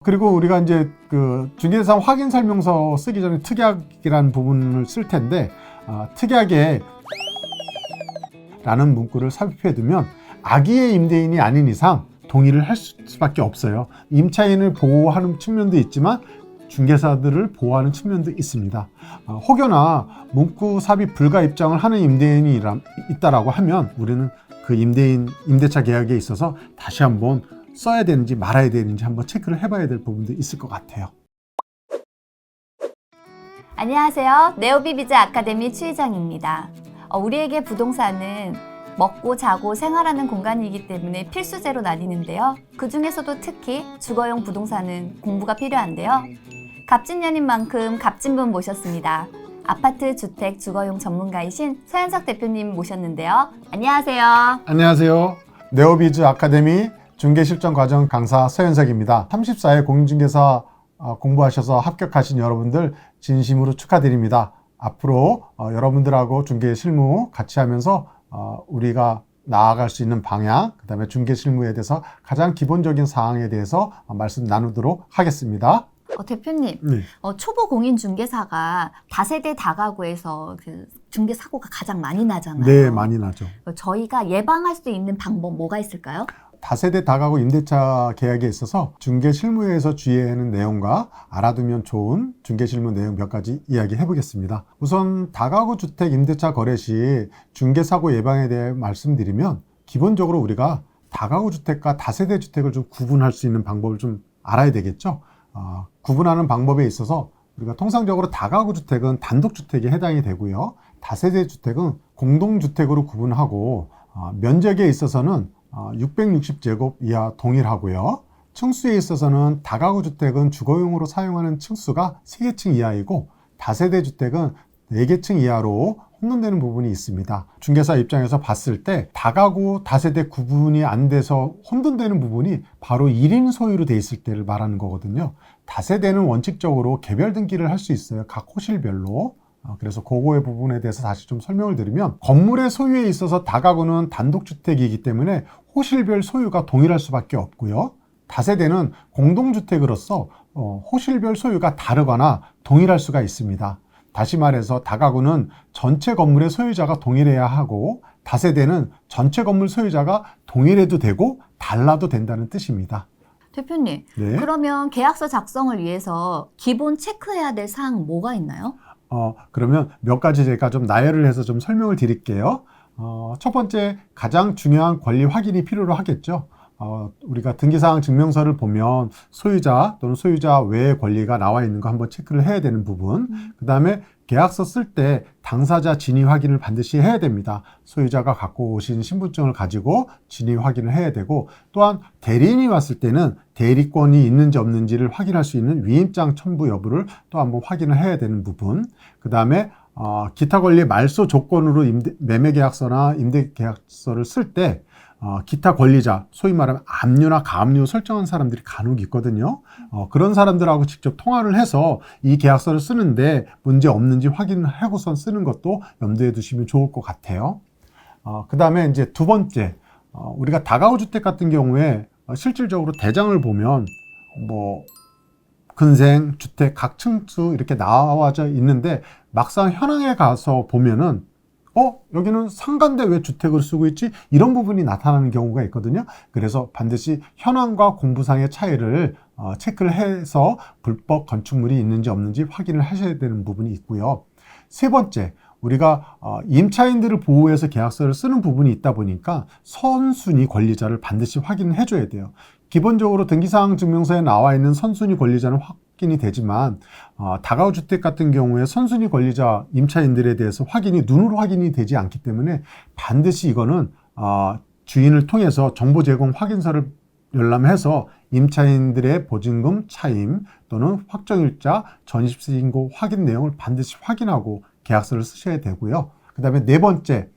그리고 우리가 이제 그 중개사 확인 설명서 쓰기 전에 특약이라는 부분을 쓸 텐데, 특약에 라는 문구를 삽입해 두면 악의의 임대인이 아닌 이상 동의를 할 수밖에 없어요. 임차인을 보호하는 측면도 있지만 중개사들을 보호하는 측면도 있습니다. 혹여나 문구 삽입 불가 입장을 하는 임대인이 있다라고 하면 우리는 그 임대차 계약에 있어서 다시 한번 써야 되는지 말아야 되는지 한번 체크를 해봐야 될 부분도 있을 것 같아요. 안녕하세요. 네오비비즈 아카데미 추희정입니다. 우리에게 부동산은 먹고 자고 생활하는 공간이기 때문에 필수제로 나뉘는데요. 그 중에서도 특히 주거용 부동산은 공부가 필요한데요. 갑진년인 만큼 값진 분 모셨습니다. 아파트, 주택, 주거용 전문가이신 서현석 대표님 모셨는데요. 안녕하세요. 안녕하세요. 네오비즈 아카데미 중개실전과정 강사 서현석입니다. 34회 공인중개사 공부하셔서 합격하신 여러분들 진심으로 축하드립니다. 앞으로 여러분들하고 중개 실무 같이 하면서 우리가 나아갈 수 있는 방향, 그 다음에 중개 실무에 대해서 가장 기본적인 사항에 대해서 말씀 나누도록 하겠습니다. 대표님, 네. 초보 공인 중개사가 다세대 다가구에서 그 중개 사고가 가장 많이 나잖아요. 네, 많이 나죠. 저희가 예방할 수 있는 방법 뭐가 있을까요? 다세대 다가구 임대차 계약에 있어서 중개 실무에서 주의해야 하는 내용과 알아두면 좋은 중개 실무 내용 몇 가지 이야기해 보겠습니다. 우선 다가구 주택 임대차 거래 시 중개 사고 예방에 대해 말씀드리면 기본적으로 우리가 다가구 주택과 다세대 주택을 좀 구분할 수 있는 방법을 좀 알아야 되겠죠. 구분하는 방법에 있어서 우리가 통상적으로 다가구 주택은 단독주택에 해당이 되고요. 다세대 주택은 공동주택으로 구분하고 면적에 있어서는 660제곱 이하 동일하고요. 층수에 있어서는 다가구 주택은 주거용으로 사용하는 층수가 3개층 이하이고 다세대 주택은 4개층 이하로 혼돈되는 부분이 있습니다. 중개사 입장에서 봤을 때 다가구, 다세대 구분이 안 돼서 혼돈되는 부분이 바로 1인 소유로 돼 있을 때를 말하는 거거든요. 다세대는 원칙적으로 개별 등기를 할 수 있어요. 각 호실별로. 그래서 그거의 부분에 대해서 다시 좀 설명을 드리면 건물의 소유에 있어서 다가구는 단독주택이기 때문에 호실별 소유가 동일할 수밖에 없고요. 다세대는 공동주택으로서 호실별 소유가 다르거나 동일할 수가 있습니다. 다시 말해서 다가구는 전체 건물의 소유자가 동일해야 하고 다세대는 전체 건물 소유자가 동일해도 되고 달라도 된다는 뜻입니다. 대표님, 네. 그러면 계약서 작성을 위해서 기본 체크해야 될 사항 뭐가 있나요? 그러면 몇 가지 제가 좀 나열을 해서 좀 설명을 드릴게요. 첫 번째, 가장 중요한 권리 확인이 필요로 하겠죠. 우리가 등기사항 증명서를 보면 소유자 또는 소유자 외의 권리가 나와 있는 거 한번 체크를 해야 되는 부분. 그 다음에 계약서 쓸 때 당사자 진위 확인을 반드시 해야 됩니다. 소유자가 갖고 오신 신분증을 가지고 진위 확인을 해야 되고, 또한 대리인이 왔을 때는 대리권이 있는지 없는지를 확인할 수 있는 위임장 첨부 여부를 또 한번 확인을 해야 되는 부분. 그 다음에 기타 권리 말소 조건으로 매매계약서나 임대계약서를 쓸 때 기타 권리자, 소위 말하면 압류나 가압류 설정한 사람들이 간혹 있거든요. 그런 사람들하고 직접 통화를 해서 이 계약서를 쓰는데 문제 없는지 확인하고선 쓰는 것도 염두에 두시면 좋을 것 같아요. 그 다음에 이제 두 번째, 우리가 다가구 주택 같은 경우에 실질적으로 대장을 보면 근생, 주택, 각 층수 이렇게 나와져 있는데 막상 현황에 가서 보면은 여기는 상가인데 왜 주택을 쓰고 있지? 이런 부분이 나타나는 경우가 있거든요. 그래서 반드시 현황과 공부상의 차이를 체크를 해서 불법 건축물이 있는지 없는지 확인을 하셔야 되는 부분이 있고요. 세 번째, 우리가 임차인들을 보호해서 계약서를 쓰는 부분이 있다 보니까 선순위 권리자를 반드시 확인을 해줘야 돼요. 기본적으로 등기사항 증명서에 나와 있는 선순위 권리자는 확인이 되지만 다가구 주택 같은 경우에 선순위 권리자 임차인들에 대해서 눈으로 확인이 되지 않기 때문에 반드시 이거는 주인을 통해서 정보 제공 확인서를 열람해서 임차인들의 보증금 차임 또는 확정일자, 전입신고 확인 내용을 반드시 확인하고 계약서를 쓰셔야 되고요. 그 다음에 네 번째,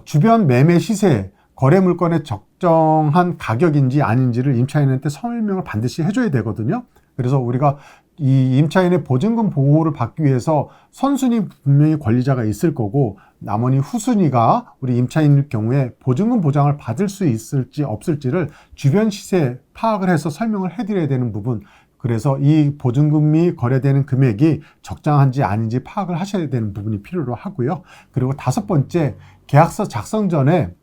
주변 매매 시세, 거래 물건의 적정한 가격인지 아닌지를 임차인한테 설명을 반드시 해줘야 되거든요. 그래서 우리가 이 임차인의 보증금 보호를 받기 위해서 선순위 분명히 권리자가 있을 거고 나머지 후순위가 우리 임차인일 경우에 보증금 보장을 받을 수 있을지 없을지를 주변 시세 파악을 해서 설명을 해드려야 되는 부분, 그래서 이 보증금이 거래되는 금액이 적당한지 아닌지 파악을 하셔야 되는 부분이 필요로 하고요. 그리고 다섯 번째, 계약서 작성 전에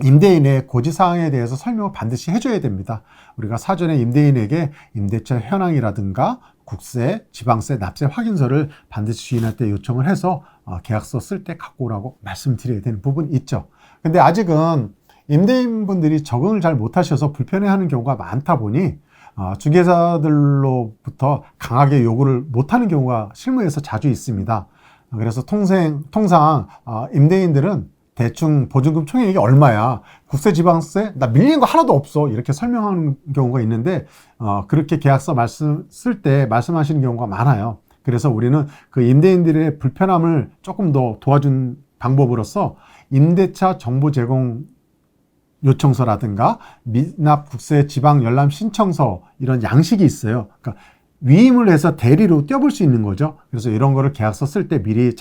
임대인의 고지사항에 대해서 설명을 반드시 해줘야 됩니다. 우리가 사전에 임대인에게 임대차 현황이라든가 국세, 지방세, 납세 확인서를 반드시 주인한테 요청을 해서 계약서 쓸 때 갖고 오라고 말씀드려야 되는 부분이 있죠. 근데 아직은 임대인분들이 적응을 잘 못하셔서 불편해하는 경우가 많다 보니 중개사들로부터 강하게 요구를 못하는 경우가 실무에서 자주 있습니다. 그래서 통상 임대인들은 대충 보증금 총액이 얼마야, 국세, 지방세 나 밀린 거 하나도 없어, 이렇게 설명하는 경우가 있는데 그렇게 계약서 쓸 때 말씀하시는 경우가 많아요. 그래서 우리는 그 임대인들의 불편함을 조금 더 도와준 방법으로서 임대차 정보 제공 요청서라든가 미납 국세 지방 열람 신청서, 이런 양식이 있어요. 그러니까 위임을 해서 대리로 떼어볼 수 있는 거죠. 그래서 이런 거를 계약서 쓸 때 미리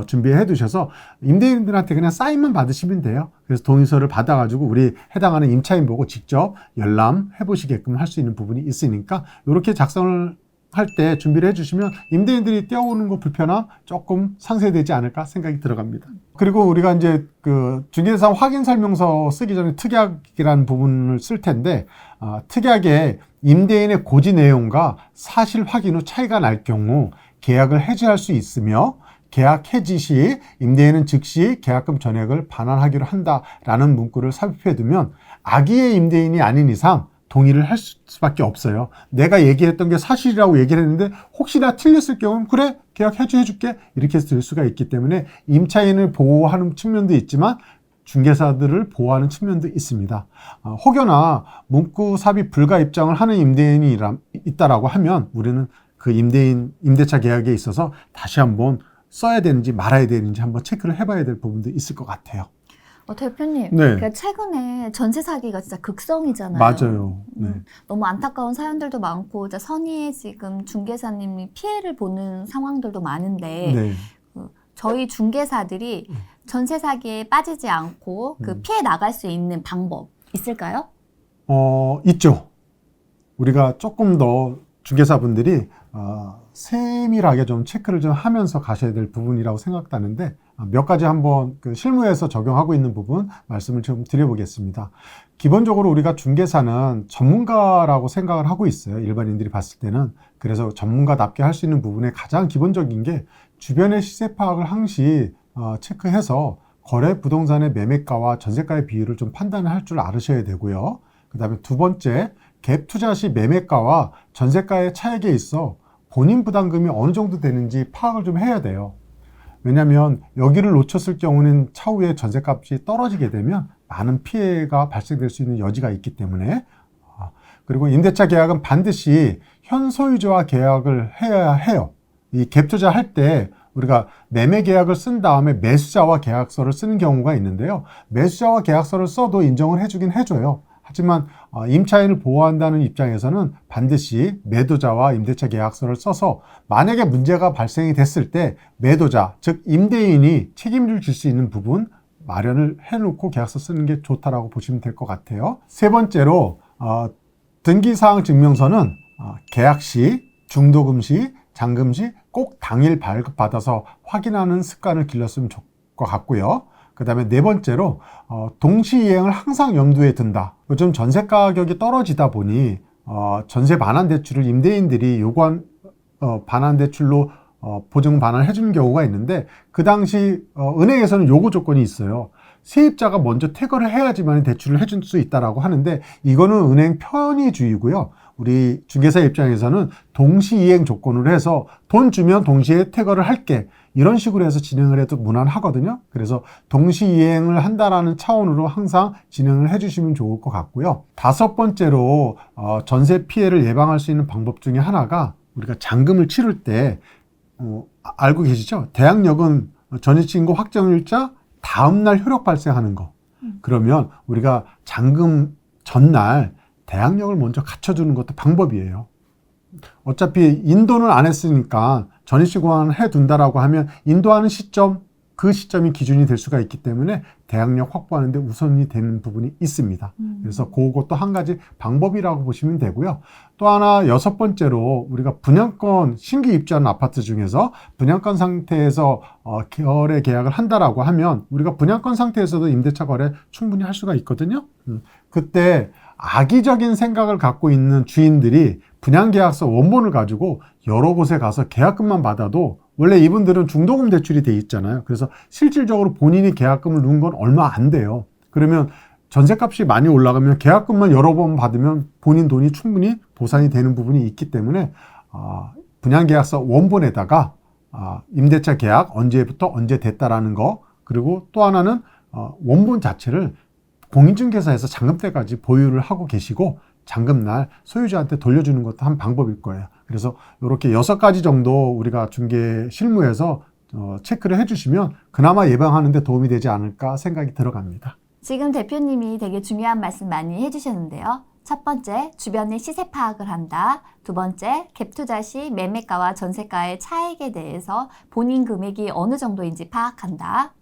준비해 두셔서 임대인들한테 그냥 사인만 받으시면 돼요. 그래서 동의서를 받아가지고 우리 해당하는 임차인 보고 직접 열람해 보시게끔 할 수 있는 부분이 있으니까 이렇게 작성을 할 때 준비를 해주시면 임대인들이 떼어오는 거 불편함 조금 상쇄되지 않을까 생각이 들어갑니다. 그리고 우리가 이제 그 중개사 확인 설명서 쓰기 전에 특약이라는 부분을 쓸 텐데 특약에 임대인의 고지 내용과 사실 확인 후 차이가 날 경우 계약을 해지할 수 있으며 계약 해지 시 임대인은 즉시 계약금 전액을 반환하기로 한다라는 문구를 삽입해 두면 악의의 임대인이 아닌 이상 동의를 할 수밖에 없어요. 내가 얘기했던 게 사실이라고 얘기를 했는데 혹시나 틀렸을 경우는 그래, 계약 해지해줄게, 이렇게 해서 될 수가 있기 때문에 임차인을 보호하는 측면도 있지만 중개사들을 보호하는 측면도 있습니다. 혹여나 문구 삽입 불가 입장을 하는 임대인이 있다라고 하면 우리는 그 임대차 계약에 있어서 다시 한번 써야 되는지 말아야 되는지 한번 체크를 해봐야 될 부분도 있을 것 같아요. 대표님, 네. 그러니까 최근에 전세 사기가 진짜 극성이잖아요. 맞아요. 네. 너무 안타까운 사연들도 많고, 이제 선의의 지금 중개사님이 피해를 보는 상황들도 많은데, 네. 저희 중개사들이 전세 사기에 빠지지 않고 그 피해 나갈 수 있는 방법 있을까요? 있죠. 우리가 조금 더 중개사분들이 세밀하게 좀 체크를 좀 하면서 가셔야 될 부분이라고 생각하는데 몇 가지 한번 그 실무에서 적용하고 있는 부분 말씀을 좀 드려보겠습니다. 기본적으로 우리가 중개사는 전문가라고 생각을 하고 있어요. 일반인들이 봤을 때는. 그래서 전문가답게 할 수 있는 부분에 가장 기본적인 게 주변의 시세 파악을 항시 체크해서 거래 부동산의 매매가와 전세가의 비율을 좀 판단을 할 줄 알으셔야 되고요. 그 다음에 두 번째, 갭 투자 시 매매가와 전세가의 차액에 있어 본인 부담금이 어느 정도 되는지 파악을 좀 해야 돼요. 왜냐하면 여기를 놓쳤을 경우는 차후에 전세값이 떨어지게 되면 많은 피해가 발생될 수 있는 여지가 있기 때문에. 그리고 임대차 계약은 반드시 현 소유자와 계약을 해야 해요. 이 갭 투자할 때 우리가 매매 계약을 쓴 다음에 매수자와 계약서를 쓰는 경우가 있는데요. 매수자와 계약서를 써도 인정을 해주긴 해줘요. 하지만 임차인을 보호한다는 입장에서는 반드시 매도자와 임대차 계약서를 써서 만약에 문제가 발생이 됐을 때 매도자, 즉 임대인이 책임을 질 수 있는 부분 마련을 해놓고 계약서 쓰는 게 좋다라고 보시면 될 것 같아요. 세 번째로 등기사항 증명서는 계약 시, 중도금 시, 잔금 시 꼭 당일 발급받아서 확인하는 습관을 길렀으면 좋을 것 같고요. 그 다음에 네 번째로 동시이행을 항상 염두에 둔다. 요즘 전세 가격이 떨어지다 보니 전세 반환 대출을 임대인들이 요구한 반환 대출로 보증 반환을 해주는 경우가 있는데 그 당시 은행에서는 요구 조건이 있어요. 세입자가 먼저 퇴거를 해야지만 대출을 해줄 수 있다라고 하는데 이거는 은행 편의주의고요. 우리 중개사 입장에서는 동시이행 조건으로 해서 돈 주면 동시에 퇴거를 할게. 이런 식으로 해서 진행을 해도 무난하거든요. 그래서 동시이행을 한다라는 차원으로 항상 진행을 해주시면 좋을 것 같고요. 다섯 번째로 전세 피해를 예방할 수 있는 방법 중에 하나가 우리가 잔금을 치를 때 알고 계시죠? 대항력은 전입신고 확정일자 다음날 효력 발생하는 거. 그러면 우리가 잔금 전날 대항력을 먼저 갖춰주는 것도 방법이에요. 어차피 인도는 안 했으니까 전입식 보완을 해둔다라고 하면 인도하는 시점, 그 시점이 기준이 될 수가 있기 때문에 대학력 확보하는 데 우선이 되는 부분이 있습니다. 그래서 그것도 한 가지 방법이라고 보시면 되고요. 또 하나 6번째로 우리가 분양권 신규 입주하는 아파트 중에서 분양권 상태에서 거래 계약을 한다라고 하면 우리가 분양권 상태에서도 임대차 거래 충분히 할 수가 있거든요. 그때 악의적인 생각을 갖고 있는 주인들이 분양계약서 원본을 가지고 여러 곳에 가서 계약금만 받아도 원래 이분들은 중도금 대출이 돼 있잖아요. 그래서 실질적으로 본인이 계약금을 넣은 건 얼마 안 돼요. 그러면 전셋값이 많이 올라가면 계약금만 여러 번 받으면 본인 돈이 충분히 보상이 되는 부분이 있기 때문에 분양계약서 원본에다가 임대차 계약 언제부터 언제 됐다라는 거, 그리고 또 하나는 원본 자체를 공인중개사에서 잔금 때까지 보유를 하고 계시고 잔금날 소유자한테 돌려주는 것도 한 방법일 거예요. 그래서 이렇게 6가지 정도 우리가 중개 실무에서 체크를 해주시면 그나마 예방하는 데 도움이 되지 않을까 생각이 들어갑니다. 지금 대표님이 되게 중요한 말씀 많이 해주셨는데요. 첫 번째, 주변의 시세 파악을 한다. 두 번째, 갭 투자 시 매매가와 전세가의 차익에 대해서 본인 금액이 어느 정도인지 파악한다.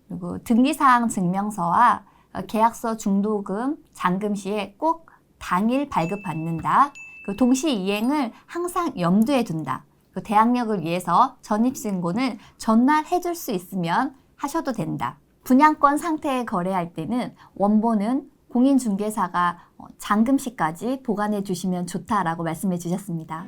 그리고 등기사항 증명서와 계약서 중도금, 잔금 시에 꼭 당일 발급받는다. 동시 이행을 항상 염두에 둔다. 대항력을 위해서 전입신고는 전날 해줄 수 있으면 하셔도 된다. 분양권 상태에 거래할 때는 원본은 공인중개사가 잔금 시까지 보관해 주시면 좋다라고 말씀해 주셨습니다.